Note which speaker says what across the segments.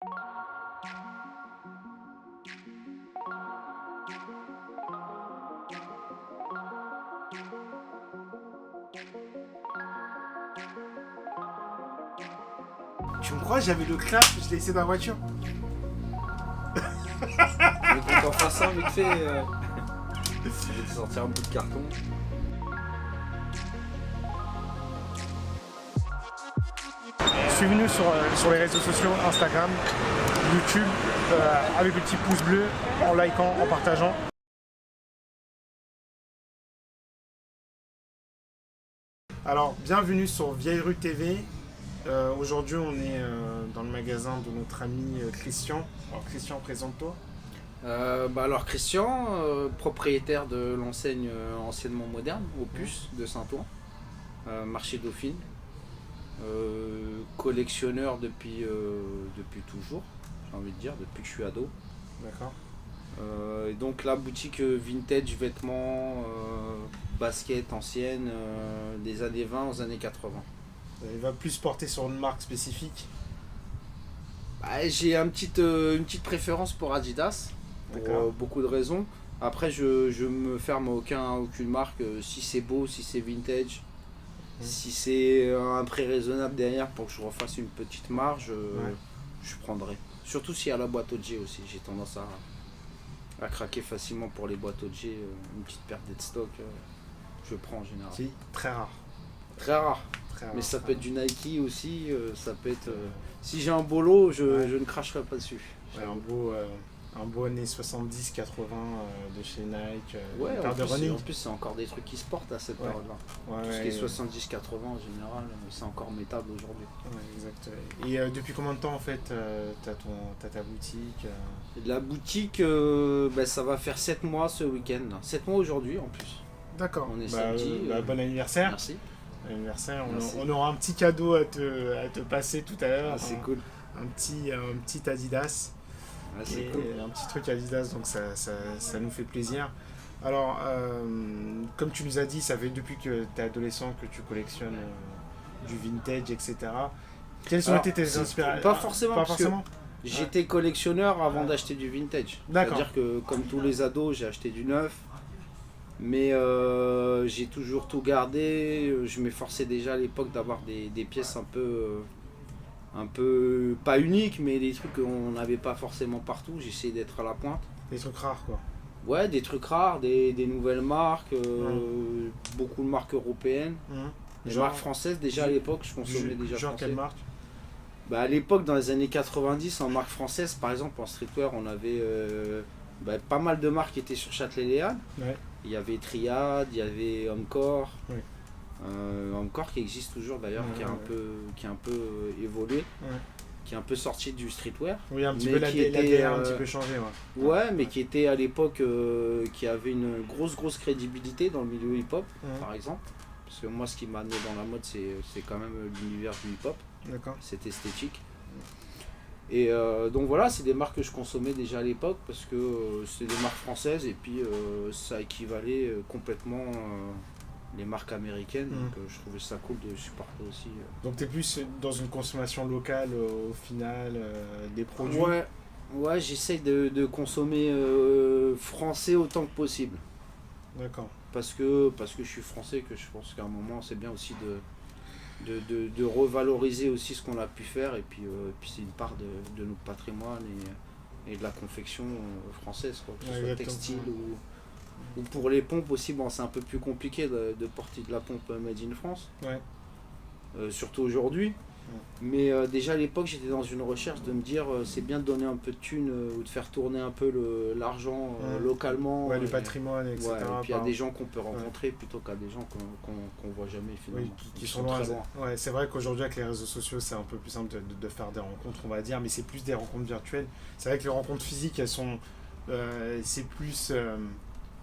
Speaker 1: Tu me crois, j'avais le clap, je l'ai laissé dans la voiture.
Speaker 2: Je veux qu'on fasse ça vite fait. Je vais te sortir un bout de carton.
Speaker 3: Je suis venu sur les réseaux sociaux, Instagram, YouTube, avec le petit pouce bleu, en likant, en partageant.
Speaker 1: Alors, bienvenue sur Vieille Rue TV. Aujourd'hui, on est dans le magasin de notre ami Christian. Alors, Christian, présente-toi.
Speaker 2: Alors Christian, propriétaire de l'enseigne anciennement moderne, Opus de Saint-Ouen, marché Dauphine, collectionneur depuis toujours, j'ai envie de dire, depuis que je suis ado.
Speaker 1: D'accord.
Speaker 2: Et donc la boutique vintage, vêtements, baskets anciennes, des années 20 aux années 80.
Speaker 1: Il va plus porter sur une marque spécifique.
Speaker 2: J'ai une petite préférence pour Adidas, pour beaucoup de raisons. Après, je me ferme à aucune marque. Si c'est beau, si c'est vintage, si c'est un prix raisonnable derrière pour que je refasse une petite marge, je prendrai. Surtout s'il y a la boîte OG aussi. J'ai tendance à craquer facilement pour les boîtes OG. Une petite perte de stock, je prends en général.
Speaker 1: Si, très rare.
Speaker 2: Très rare.
Speaker 1: Très rare.
Speaker 2: Mais ça peut être du Nike aussi, ça peut être... Si j'ai un beau lot, je ne cracherai pas dessus.
Speaker 1: Ouais, un beau années 70-80 de chez Nike,
Speaker 2: Ouais,
Speaker 1: une paire de running.
Speaker 2: en plus c'est encore des trucs qui se portent à cette période-là. Tout ce qui est 70-80 en général, c'est encore métable aujourd'hui.
Speaker 1: Ouais, exact. Et depuis combien de temps en fait t'as ta boutique
Speaker 2: Et de la boutique, ça va faire 7 mois ce week-end. 7 mois aujourd'hui en plus.
Speaker 1: D'accord.
Speaker 2: On est samedi.
Speaker 1: Bon anniversaire.
Speaker 2: Merci.
Speaker 1: Anniversaire.
Speaker 2: Merci.
Speaker 1: On aura un petit cadeau à te passer tout à l'heure.
Speaker 2: C'est cool.
Speaker 1: Un petit Adidas.
Speaker 2: C'est
Speaker 1: Et
Speaker 2: cool.
Speaker 1: un petit truc Adidas, donc ça nous fait plaisir. Alors, comme tu nous as dit, ça fait depuis que tu es adolescent que tu collectionnes du vintage, etc. Quelles ont été tes inspirations?
Speaker 2: Pas forcément.
Speaker 1: Pas
Speaker 2: parce que
Speaker 1: forcément.
Speaker 2: J'étais collectionneur avant d'acheter du vintage.
Speaker 1: D'accord.
Speaker 2: C'est-à-dire que comme tous les ados, j'ai acheté du neuf. Mais j'ai toujours tout gardé. Je m'efforçais déjà à l'époque d'avoir des pièces un peu pas uniques, mais des trucs qu'on n'avait pas forcément partout. J'essayais d'être à la pointe.
Speaker 1: Des trucs rares, quoi.
Speaker 2: Ouais, des trucs rares, des nouvelles marques, beaucoup de marques européennes. Des marques françaises, déjà à l'époque, je consommais déjà
Speaker 1: Genre
Speaker 2: français.
Speaker 1: quelle marque?
Speaker 2: À l'époque, dans les années 90, en marque française, par exemple, en streetwear, on avait pas mal de marques qui étaient sur Châtelet-Léal.
Speaker 1: Ouais.
Speaker 2: Il y avait Triad, il y avait Encore.
Speaker 1: Oui.
Speaker 2: Encore qui existe toujours d'ailleurs, qui a un peu évolué, qui est un peu sorti du streetwear.
Speaker 1: Oui, un petit
Speaker 2: Mais
Speaker 1: peu
Speaker 2: qui était,
Speaker 1: l'ADR un petit peu changé.
Speaker 2: Ouais, mais qui était à l'époque, qui avait une grosse crédibilité dans le milieu hip-hop, par exemple. Parce que moi, ce qui m'a amené dans la mode, c'est quand même l'univers du hip-hop,
Speaker 1: D'accord.
Speaker 2: cette esthétique. Et donc voilà, c'est des marques que je consommais déjà à l'époque parce que c'est des marques françaises et puis ça équivalait complètement les marques américaines. Donc je trouvais ça cool de supporter aussi.
Speaker 1: Donc tu es plus dans une consommation locale au final des produits.
Speaker 2: Ouais, j'essaye de consommer français autant que possible.
Speaker 1: D'accord.
Speaker 2: Parce que je suis français, que je pense qu'à un moment c'est bien aussi de revaloriser aussi ce qu'on a pu faire et puis c'est une part de notre patrimoine et de la confection française, quoi, que ce soit textile ou pour les pompes aussi. Bon, c'est un peu plus compliqué de porter de la pompe made in France, surtout aujourd'hui. Mais déjà à l'époque j'étais dans une recherche de me dire c'est bien de donner un peu de thunes ou de faire tourner un peu l'argent localement.
Speaker 1: Ouais, le patrimoine, etc.
Speaker 2: Et puis il y a des gens qu'on peut rencontrer plutôt qu'à des gens qu'on voit jamais finalement.
Speaker 1: Oui, qui sont loin. Ouais, c'est vrai qu'aujourd'hui avec les réseaux sociaux c'est un peu plus simple de faire des rencontres, on va dire, mais c'est plus des rencontres virtuelles. C'est vrai que les rencontres physiques elles sont c'est plus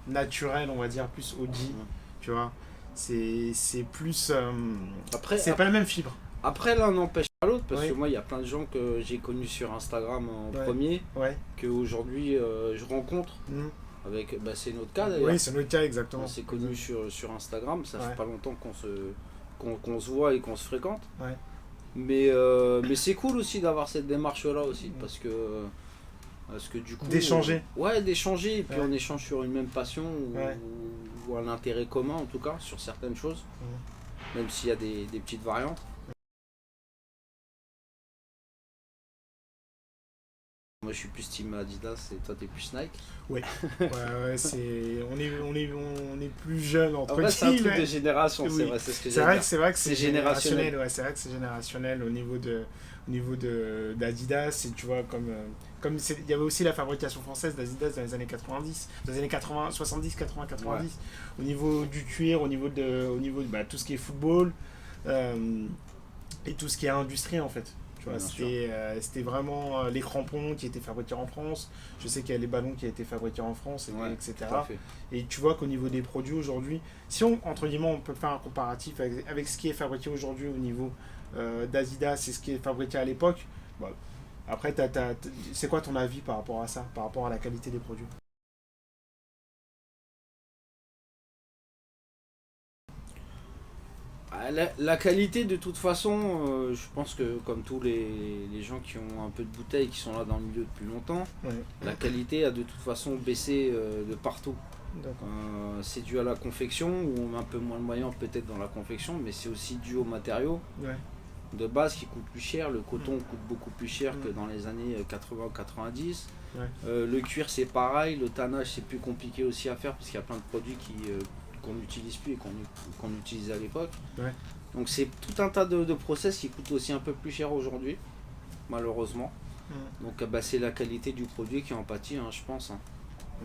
Speaker 1: naturel, on va dire, plus OG, tu vois. C'est plus
Speaker 2: après
Speaker 1: c'est pas la même fibre.
Speaker 2: Après, l'un n'empêche pas l'autre, parce que moi, il y a plein de gens que j'ai connus sur Instagram en premier, qu'aujourd'hui je rencontre. Avec, c'est notre cas d'ailleurs.
Speaker 1: Oui, c'est notre cas, exactement.
Speaker 2: On s'est connus sur Instagram, ça fait pas longtemps qu'on se voit et qu'on se fréquente. Mais c'est cool aussi d'avoir cette démarche-là aussi, parce que du coup...
Speaker 1: D'échanger.
Speaker 2: Ouais, d'échanger, et puis
Speaker 1: Ouais.
Speaker 2: on échange sur une même passion,
Speaker 1: Ouais.
Speaker 2: ou un intérêt commun en tout cas, sur certaines choses, même s'il y a des petites variantes. Moi je suis plus team Adidas et toi t'es plus Nike.
Speaker 1: Ouais, on est plus jeunes entre
Speaker 2: En vrai c'est un truc
Speaker 1: guillemets.
Speaker 2: de génération,
Speaker 1: Oui.
Speaker 2: c'est vrai, c'est ce que
Speaker 1: C'est
Speaker 2: j'ai
Speaker 1: vrai,
Speaker 2: dire.
Speaker 1: c'est vrai que c'est
Speaker 2: C'est générationnel.
Speaker 1: générationnel. Ouais, c'est vrai que c'est générationnel au niveau d'Adidas. Et tu vois, il y avait aussi la fabrication française d'Adidas dans les années 90, dans les années 80, 70, 80, 90.
Speaker 2: Ouais.
Speaker 1: Au niveau du cuir, au niveau de bah, tout ce qui est football et tout ce qui est industrie en fait. Tu vois,
Speaker 2: Bien
Speaker 1: c'était vraiment les crampons qui étaient fabriqués en France. Je sais qu'il y a les ballons qui ont été fabriqués en France,
Speaker 2: Ouais,
Speaker 1: etc.
Speaker 2: tout à fait.
Speaker 1: Et tu vois qu'au niveau des produits aujourd'hui, si on, entre guillemets, on peut faire un comparatif avec ce qui est fabriqué aujourd'hui au niveau d'Adidas et ce qui est fabriqué à l'époque, bah, après, c'est quoi ton avis par rapport à ça, par rapport à la qualité des produits?
Speaker 2: La qualité de toute façon, je pense que comme tous les gens qui ont un peu de bouteille, qui sont là dans le milieu depuis longtemps,
Speaker 1: Ouais.
Speaker 2: la qualité a de toute façon baissé de partout.
Speaker 1: D'accord.
Speaker 2: C'est dû à la confection, où on a un peu moins de moyens peut-être dans la confection, mais c'est aussi dû aux matériaux
Speaker 1: Ouais.
Speaker 2: de base qui coûtent plus cher. Le coton coûte beaucoup plus cher que dans les années 80-90.
Speaker 1: Ouais.
Speaker 2: Le cuir c'est pareil, le tannage c'est plus compliqué aussi à faire parce qu'il y a plein de produits qu'on n'utilise plus et qu'on utilisait à l'époque.
Speaker 1: Ouais.
Speaker 2: Donc c'est tout un tas de process qui coûtent aussi un peu plus cher aujourd'hui, malheureusement. Donc bah, c'est la qualité du produit qui en pâtit, hein, je pense. Hein.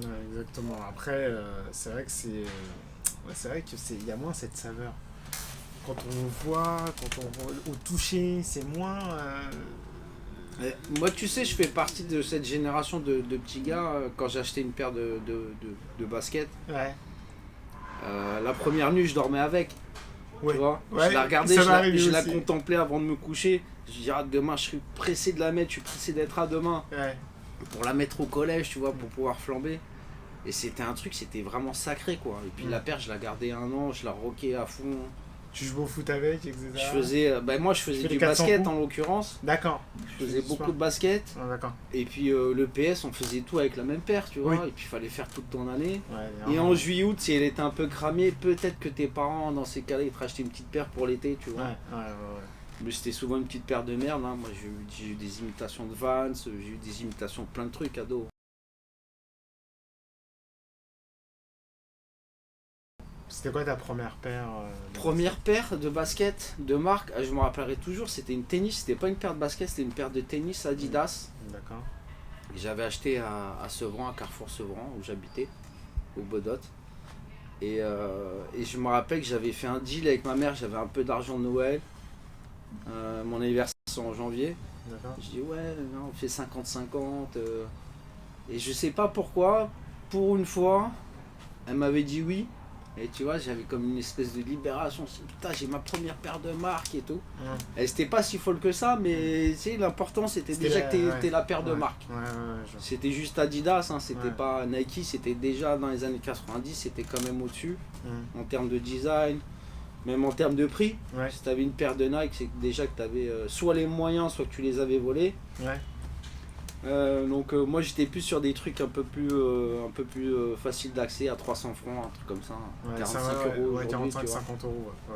Speaker 1: Ouais, exactement. Après, c'est vrai que il y a moins cette saveur. Quand on voit, au toucher, c'est moins.
Speaker 2: Moi, tu sais, je fais partie de cette génération de petits gars. Quand j'ai acheté une paire de baskets,
Speaker 1: Ouais.
Speaker 2: la première nuit, je dormais avec.
Speaker 1: Ouais.
Speaker 2: Tu vois,
Speaker 1: Ouais,
Speaker 2: je la regardais,
Speaker 1: ça
Speaker 2: je
Speaker 1: m'arrive
Speaker 2: la
Speaker 1: aussi.
Speaker 2: contemplais avant de me coucher. Je dis, ah, demain, je suis pressé de la mettre, je suis pressé d'être à demain
Speaker 1: Ouais.
Speaker 2: pour la mettre au collège, tu vois, pour pouvoir flamber. Et c'était un truc, c'était vraiment sacré, quoi. Et puis la paire, je la gardais 1 an, je la rockais à fond.
Speaker 1: Tu joues au foot avec, etc.
Speaker 2: Je faisais, moi, je faisais
Speaker 1: fais
Speaker 2: du
Speaker 1: les 400
Speaker 2: basket
Speaker 1: coups
Speaker 2: en l'occurrence.
Speaker 1: D'accord.
Speaker 2: Je faisais beaucoup de basket.
Speaker 1: Ah, d'accord.
Speaker 2: Et puis le PS, on faisait tout avec la même paire, tu vois.
Speaker 1: Oui.
Speaker 2: Et puis il fallait faire toute ton année.
Speaker 1: Ouais,
Speaker 2: Et en juillet-août, si elle était un peu cramée, peut-être que tes parents, dans ces cas-là, ils te rachetaient une petite paire pour l'été, tu vois.
Speaker 1: ouais.
Speaker 2: Mais c'était souvent une petite paire de merde. Hein. Moi, j'ai eu des imitations de Vans, j'ai eu des imitations de plein de trucs à dos.
Speaker 1: C'était quoi ta première paire
Speaker 2: Première paire de basket de marque, je me rappellerai toujours, c'était une tennis, c'était pas une paire de basket, c'était une paire de tennis Adidas.
Speaker 1: D'accord.
Speaker 2: Que j'avais acheté à Sevran, à Carrefour Sevran, où j'habitais, au Bodot. Et je me rappelle que j'avais fait un deal avec ma mère, j'avais un peu d'argent de Noël. Mon anniversaire c'est en janvier.
Speaker 1: D'accord.
Speaker 2: Je dis ouais, non, on fait 50-50. Et je sais pas pourquoi, pour une fois, elle m'avait dit oui. Et tu vois, j'avais comme une espèce de libération. Je me suis dit, putain, j'ai ma première paire de marque et tout. Elle c'était pas si folle que ça, mais tu sais, l'important c'était déjà que t'es la paire de marque. C'était juste Adidas, hein, c'était pas Nike, c'était déjà dans les années 90, c'était quand même au-dessus en termes de design, même en termes de prix.
Speaker 1: Ouais.
Speaker 2: Si t'avais une paire de Nike, c'est déjà que t'avais soit les moyens, soit que tu les avais volés.
Speaker 1: Ouais.
Speaker 2: Donc moi j'étais plus sur des trucs un peu plus faciles d'accès à 300 francs, un truc comme ça,
Speaker 1: Ouais,
Speaker 2: 45
Speaker 1: ça,
Speaker 2: euros
Speaker 1: ouais,
Speaker 2: aujourd'hui,
Speaker 1: 45,
Speaker 2: tu vois.
Speaker 1: 50 euros. Ouais.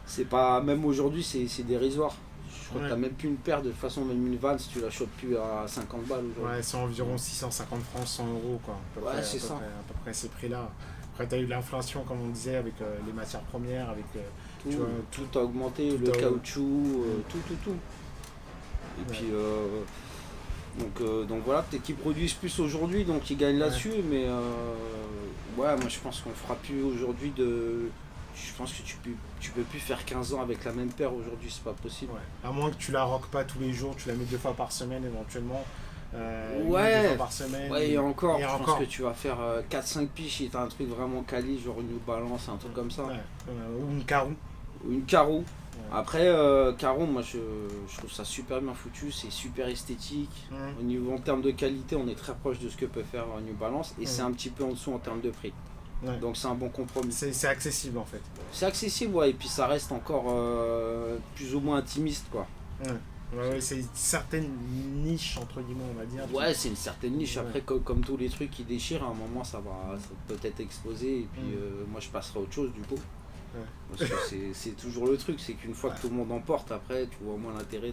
Speaker 2: C'est pas, même aujourd'hui c'est dérisoire. Je crois
Speaker 1: Ouais.
Speaker 2: que t'as même plus une paire, de toute façon même une Vans tu la chopes plus à 50 balles aujourd'hui.
Speaker 1: Ouais, c'est environ 650 francs, 100 euros quoi. À peu
Speaker 2: Ouais,
Speaker 1: près,
Speaker 2: c'est
Speaker 1: à peu
Speaker 2: ça.
Speaker 1: près- à peu près ces prix-là. Après, tu as eu l'inflation, comme on disait, avec les matières premières, avec.
Speaker 2: Tout,
Speaker 1: tu vois,
Speaker 2: tout a augmenté,
Speaker 1: tout
Speaker 2: le
Speaker 1: a-
Speaker 2: caoutchouc, tout. Et
Speaker 1: Ouais.
Speaker 2: puis donc voilà, peut-être qu'ils produisent plus aujourd'hui, donc ils gagnent là-dessus, mais ouais, moi je pense qu'on fera plus aujourd'hui de. Je pense que tu peux plus faire 15 ans avec la même paire aujourd'hui, c'est pas possible.
Speaker 1: Ouais. À moins que tu la roques pas tous les jours, tu la mets 2 fois par semaine éventuellement.
Speaker 2: Ouais.
Speaker 1: 2 fois par semaine.
Speaker 2: Ouais, et encore,
Speaker 1: Et
Speaker 2: je
Speaker 1: encore.
Speaker 2: pense que tu vas faire 4-5 piges et t'as un truc vraiment quali, genre une New Balance, un truc comme ça.
Speaker 1: Ouais. Ou une carou.
Speaker 2: Ou une Caro. Après, Caro, moi je trouve ça super bien foutu, c'est super esthétique. Au niveau, en termes de qualité, on est très proche de ce que peut faire New Balance et c'est un petit peu en dessous en termes de prix.
Speaker 1: Ouais.
Speaker 2: Donc c'est un bon compromis.
Speaker 1: C'est accessible en fait.
Speaker 2: C'est accessible, ouais, et puis ça reste encore plus ou moins intimiste, quoi.
Speaker 1: Ouais, c'est une certaine niche, entre guillemets, on va dire.
Speaker 2: Ouais, c'est une certaine niche.
Speaker 1: Ouais.
Speaker 2: Après, comme tous les trucs qui déchirent, à un moment, ça peut être explosé. Et puis, moi, je passerai à autre chose, du coup.
Speaker 1: Ouais.
Speaker 2: Parce que c'est toujours le truc. C'est qu'une fois que tout le monde en porte, après, tu vois au moins l'intérêt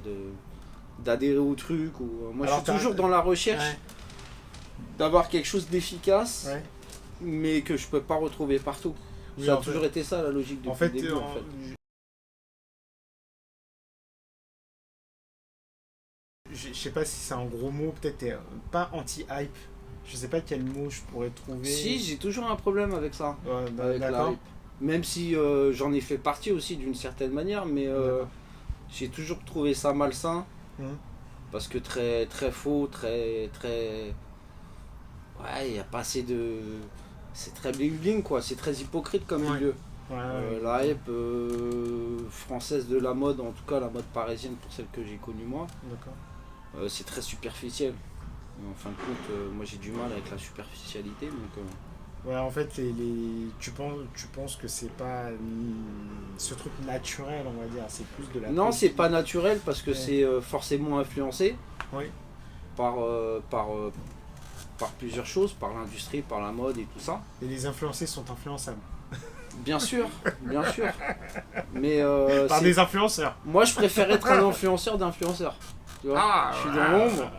Speaker 2: d'adhérer au truc. Moi,
Speaker 1: Alors,
Speaker 2: je suis toujours dans la recherche d'avoir quelque chose d'efficace, mais que je peux pas retrouver partout.
Speaker 1: Oui,
Speaker 2: Ça a
Speaker 1: en fait-
Speaker 2: toujours été ça, la logique depuis
Speaker 1: En fait,
Speaker 2: le début, en fait.
Speaker 1: Je sais pas si c'est un gros mot, peut-être pas anti-hype. Je sais pas quel mot je pourrais trouver.
Speaker 2: Si, j'ai toujours un problème avec ça.
Speaker 1: Ouais,
Speaker 2: Avec la
Speaker 1: d'accord.
Speaker 2: hype. Même si j'en ai fait partie aussi d'une certaine manière, mais
Speaker 1: D'accord.
Speaker 2: j'ai toujours trouvé ça malsain.
Speaker 1: Mhm.
Speaker 2: Parce que très, très faux, très. Ouais, il n'y a pas assez de. C'est très bling bling quoi, c'est très hypocrite comme milieu.
Speaker 1: Ouais.
Speaker 2: La hype française de la mode, en tout cas la mode parisienne pour celle que j'ai connue moi,
Speaker 1: D'accord.
Speaker 2: c'est très superficiel. En fin de compte, moi j'ai du mal avec la superficialité, donc
Speaker 1: Ouais, en fait, tu penses que c'est pas ce truc naturel, on va dire, c'est plus de la.
Speaker 2: non, c'est pas naturel parce que
Speaker 1: Ouais.
Speaker 2: c'est forcément influencé
Speaker 1: Oui.
Speaker 2: par plusieurs choses, par l'industrie, par la mode et tout ça.
Speaker 1: Et les influencés sont influençables.
Speaker 2: Bien sûr, bien sûr. Mais
Speaker 1: Par
Speaker 2: c'est-
Speaker 1: des influenceurs.
Speaker 2: moi je préfère être un influenceur d'influenceur. Tu vois,
Speaker 1: Ah,
Speaker 2: je suis dans l'ombre,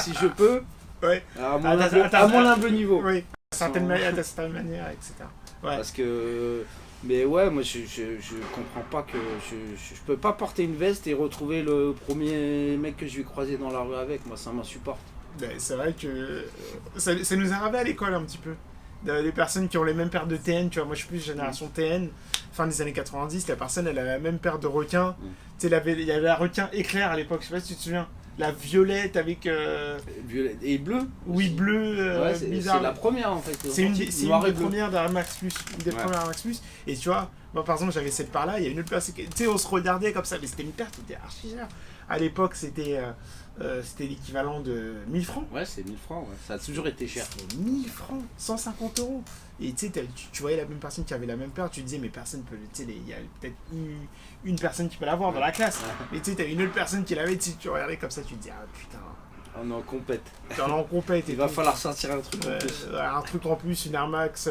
Speaker 2: si je peux,
Speaker 1: Ouais.
Speaker 2: à mon
Speaker 1: Attends,
Speaker 2: humble niveau.
Speaker 1: Oui. À certaines manières, etc. Ouais.
Speaker 2: Parce que. Mais ouais, moi je comprends pas que. Je peux pas porter une veste et retrouver le premier mec que je vais croiser dans la rue avec. Moi ça m'insupporte.
Speaker 1: Ben, c'est vrai que ça nous est arrivé à l'école un petit peu. Les personnes qui ont les mêmes paires de TN, tu vois, moi je suis plus génération TN, fin des années 90, la personne elle a la même paire de requins. Tu sais, il y avait la requin éclair à l'époque, je sais pas si tu te souviens. La violette avec.
Speaker 2: Violet et bleu.
Speaker 1: Oui,
Speaker 2: aussi.
Speaker 1: bleu,
Speaker 2: Ouais, c'est
Speaker 1: bizarre.
Speaker 2: la première en fait.
Speaker 1: C'est une,
Speaker 2: Noir et
Speaker 1: des
Speaker 2: bleu.
Speaker 1: premières d'Air Max Plus. Une des
Speaker 2: Ouais.
Speaker 1: premières Air Max Plus. Et tu vois, moi par exemple, j'avais cette paire-là, il y a une autre paire, tu sais, on se regardait comme ça, mais c'était une paire qui était archi chère. À l'époque, c'était l'équivalent de 1000 francs.
Speaker 2: Ouais, c'est 1000 francs, ouais. Ça a toujours été cher.
Speaker 1: C'était 1000 francs, 150 euros. Et tu sais, tu voyais la même personne qui avait la même paire, tu disais, mais personne peut. Tu sais, il y a peut-être une personne qui peut l'avoir dans la classe. Mais tu sais, t'avais une autre personne qui l'avait, tu regardais comme ça, tu te dis, ah putain,
Speaker 2: On est en compète.
Speaker 1: t'en es en compète.
Speaker 2: Il va falloir sortir un truc en plus.
Speaker 1: Un truc en plus, une Air Max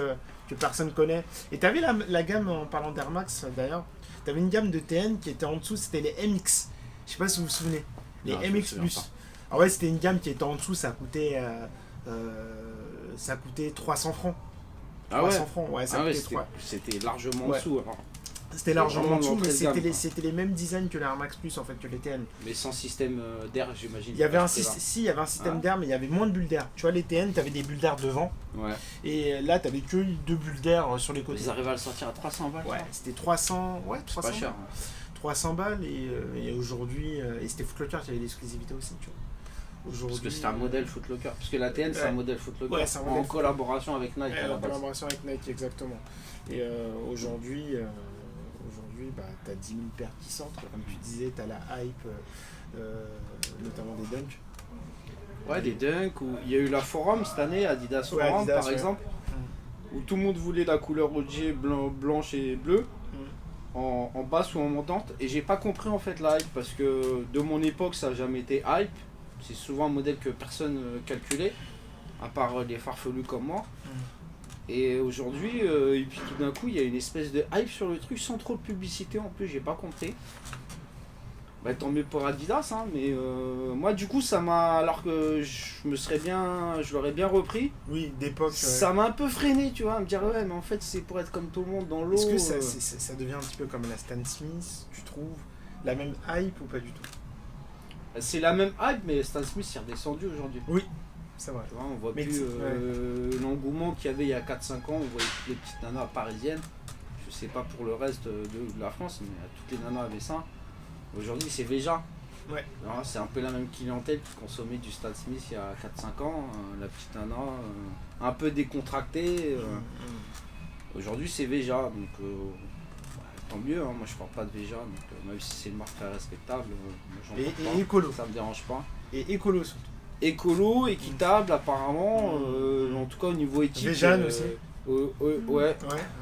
Speaker 1: que personne connaît. Et t'avais la gamme, en parlant d'Air Max d'ailleurs, t'avais une gamme de TN qui était en dessous, c'était les MX. Je sais pas si vous vous souvenez. Les
Speaker 2: Non, je me
Speaker 1: MX
Speaker 2: souviens
Speaker 1: Plus.
Speaker 2: pas.
Speaker 1: Ah ouais, c'était une gamme qui était en dessous, ça coûtait 300 francs.
Speaker 2: Ah ouais.
Speaker 1: 300 francs, ouais, ça
Speaker 2: Ah ouais,
Speaker 1: coûtait 3.
Speaker 2: c'était largement en
Speaker 1: Ouais.
Speaker 2: dessous. Alors.
Speaker 1: C'était largement en
Speaker 2: vraiment
Speaker 1: dessous, mais
Speaker 2: l'entrée de gamme, quoi.
Speaker 1: c'était les mêmes designs que l'Air Max Plus en fait, que les TN.
Speaker 2: Mais sans système d'air, j'imagine.
Speaker 1: Il y avait un
Speaker 2: C'était là.
Speaker 1: il y avait un système
Speaker 2: Ah.
Speaker 1: d'air, mais il y avait moins de bulles d'air. Tu vois, les TN, t'avais des bulles d'air devant,
Speaker 2: Ouais.
Speaker 1: et là, t'avais que 2 bulles d'air sur les côtés.
Speaker 2: Ils arrivent à le sortir à 300 balles.
Speaker 1: Ouais,
Speaker 2: ça.
Speaker 1: c'était 300, ouais,
Speaker 2: C'est
Speaker 1: 300
Speaker 2: pas cher.
Speaker 1: balles. 300 balles, et aujourd'hui, et c'était Footlocker qui avait l'exclusivité aussi, tu vois. Aujourd'hui,
Speaker 2: Parce que c'était un modèle Footlocker. Parce que la TN, c'est
Speaker 1: Ouais.
Speaker 2: un modèle Footlocker.
Speaker 1: Ouais, c'est un
Speaker 2: en
Speaker 1: modèle
Speaker 2: collaboration avec Nike à la
Speaker 1: en
Speaker 2: base.
Speaker 1: collaboration avec Nike, exactement. Et aujourd'hui, bah, t'as 10 000 paires qui sortent, quoi. Comme tu disais, t'as la hype, notamment des Dunk.
Speaker 2: Ouais, des Dunk. Ou il y a eu la Forum cette année, Adidas
Speaker 1: Ouais,
Speaker 2: Forum
Speaker 1: Adidas,
Speaker 2: par
Speaker 1: ouais.
Speaker 2: exemple. Où tout le monde voulait la couleur OG blanche et bleue. En basse ou en montante, et j'ai pas compris en fait la hype parce que de mon époque ça a jamais été hype, c'est souvent un modèle que personne calculait à part les farfelus comme moi, et aujourd'hui et puis tout d'un coup il y a une espèce de hype sur le truc sans trop de publicité en plus, j'ai pas compris. Bah tant mieux pour Adidas hein, mais moi du coup ça m'a, alors que je l'aurais bien repris,
Speaker 1: Oui, d'époque.
Speaker 2: ça m'a un peu freiné, tu vois, à me dire ouais mais en fait c'est pour être comme tout le monde dans l'eau.
Speaker 1: Est-ce que ça devient un petit peu comme la Stan Smith, tu trouves la même hype ou pas du tout?
Speaker 2: C'est la même hype, mais Stan Smith est redescendu aujourd'hui.
Speaker 1: C'est vrai.
Speaker 2: Tu vois, on voit
Speaker 1: Mais
Speaker 2: plus l'engouement qu'il y avait il y a 4-5 ans, on voyait toutes les petites nanas parisiennes. Je sais pas pour le reste de la France, mais toutes les nanas avaient ça. Aujourd'hui c'est Veja.
Speaker 1: Ouais.
Speaker 2: Alors, c'est un peu la même clientèle qui consommait du Stan Smith il y a 4-5 ans. La petite nana un peu décontractée. Aujourd'hui c'est Veja, donc tant mieux, hein. Moi je parle pas de Veja, donc même si c'est une marque très respectable, moi, j'en porte pas.
Speaker 1: Et écolo.
Speaker 2: Ça me dérange pas.
Speaker 1: Et écolo surtout.
Speaker 2: Écolo, équitable apparemment, en tout cas au niveau éthique.
Speaker 1: Vegan aussi.
Speaker 2: Ouais,
Speaker 1: Ouais.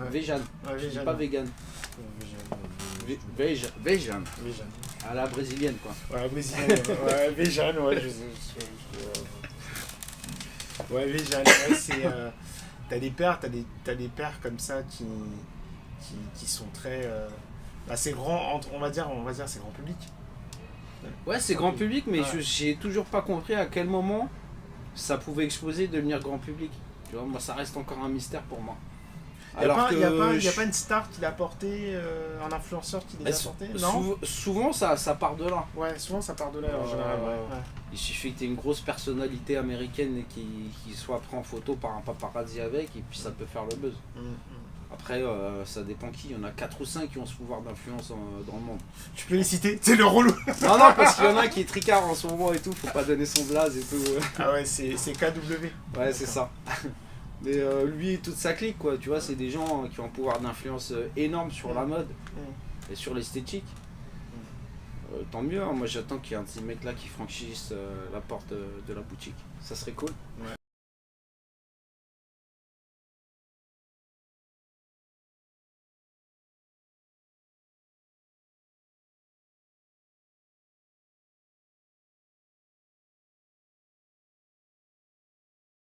Speaker 2: vegan.
Speaker 1: Ouais,
Speaker 2: Je dis
Speaker 1: vegan.
Speaker 2: pas vegan.
Speaker 1: Vegan.
Speaker 2: Vegan.
Speaker 1: Vegan.
Speaker 2: À la brésilienne, quoi.
Speaker 1: Ouais, brésilienne, ouais, végane, ouais, ouais, végane, ouais, c'est... t'as des pères comme ça qui sont très... c'est grand, on va dire c'est grand public.
Speaker 2: Ouais, c'est grand public, mais
Speaker 1: Ouais.
Speaker 2: j'ai toujours pas compris à quel moment ça pouvait exploser, devenir grand public. Tu vois, moi, ça reste encore un mystère pour moi.
Speaker 1: Il n'y a pas une star qui l'a porté, un influenceur qui les a portés, non?
Speaker 2: Souvent, ça part de là.
Speaker 1: Ouais, souvent ça part de là en général. Ouais.
Speaker 2: Il suffit que tu aies une grosse personnalité américaine et qui soit pris en photo par un paparazzi avec, et puis ça peut faire le buzz. Après, ça dépend qui. Il y en a 4 ou 5 qui ont ce pouvoir d'influence dans le monde.
Speaker 1: Tu peux les citer? C'est le relou.
Speaker 2: Non, parce qu'il y en a un qui est tricard en ce moment et tout, faut pas donner son blaze et tout.
Speaker 1: Ah ouais, c'est KW.
Speaker 2: Ouais, c'est ça. Mais lui et toute sa clique, quoi, tu vois, c'est des gens qui ont un pouvoir d'influence énorme sur la mode et sur l'esthétique. Tant mieux, hein. Moi j'attends qu'il y ait un de ces mecs là qui franchisse la porte de la boutique. Ça serait cool.
Speaker 1: Ouais.